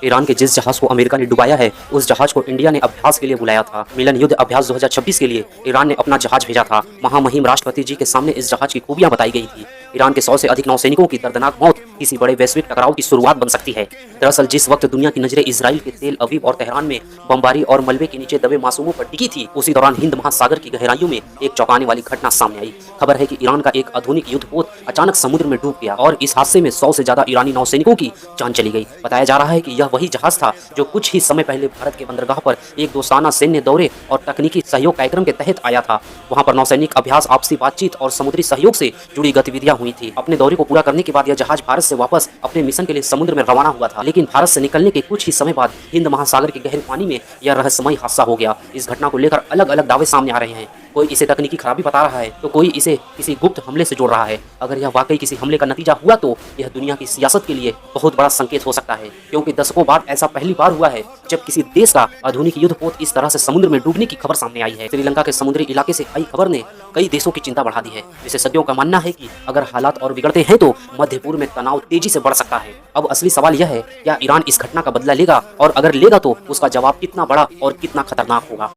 Iran के जिस जहाज को अमेरिका ने डुबाया है, उस जहाज को इंडिया ने अभ्यास के लिए बुलाया था। मिलन युद्ध अभ्यास 2026 के लिए ईरान ने अपना जहाज भेजा था। महामहिम राष्ट्रपति जी के सामने इस जहाज की खूबियां बताई गई थी। ईरान के 100 से अधिक नौसैनिकों की दर्दनाक मौत किसी बड़े वैश्विक टकराव की शुरुआत बन सकती है। दरअसल जिस वक्त दुनिया की नजरें इजराइल के तेल अवीव और तेहरान में बमबारी और मलबे के नीचे दबे मासूमों पर टिकी थी, उसी दौरान हिंद महासागर की गहराइयों में एक चौंकाने वाली घटना सामने आई। खबर है कि ईरान का एक आधुनिक युद्धपोत अचानक समुद्र में डूब गया और इस हादसे में 100 से ज्यादा ईरानी नौसैनिकों की जान चली गई। बताया जा रहा है कि यह वही जहाज था जो कुछ ही समय पहले भारत के बंदरगाह पर एक दोस्ताना सैन्य दौरे और तकनीकी सहयोग कार्यक्रम के तहत आया था। वहां पर नौसैनिक अभ्यास, आपसी बातचीत और समुद्री सहयोग से जुड़ी गतिविधियां हुई थी। अपने दौरे को पूरा करने के बाद यह जहाज भारत से वापस अपने मिशन के लिए समुद्र में रवाना हुआ था, लेकिन भारत से निकलने के कुछ ही समय बाद हिंद महासागर के गहरे पानी में यह रहस्यमय हादसा हो गया। इस घटना को लेकर अलग अलग दावे सामने आ रहे हैं। कोई इसे तकनीकी खराबी बता रहा है तो कोई इसे किसी गुप्त हमले से जोड़ रहा है। अगर यह वाकई किसी हमले का नतीजा हुआ तो यह दुनिया की सियासत के लिए बहुत बड़ा संकेत हो सकता है, क्योंकि दशकों बाद ऐसा पहली बार हुआ है जब किसी देश का आधुनिक युद्धपोत इस तरह से समुद्र में डूबने की खबर सामने आई है। श्रीलंका के समुद्री इलाके से आई खबर ने कई देशों की चिंता बढ़ा दी है। विशेषज्ञों का मानना है कि अगर हालात और बिगड़ते हैं तो मध्य पूर्व में तनाव तेजी से बढ़ सकता है। अब असली सवाल यह है, क्या ईरान इस घटना का बदला लेगा, और अगर लेगा तो उसका जवाब कितना बड़ा और कितना खतरनाक होगा।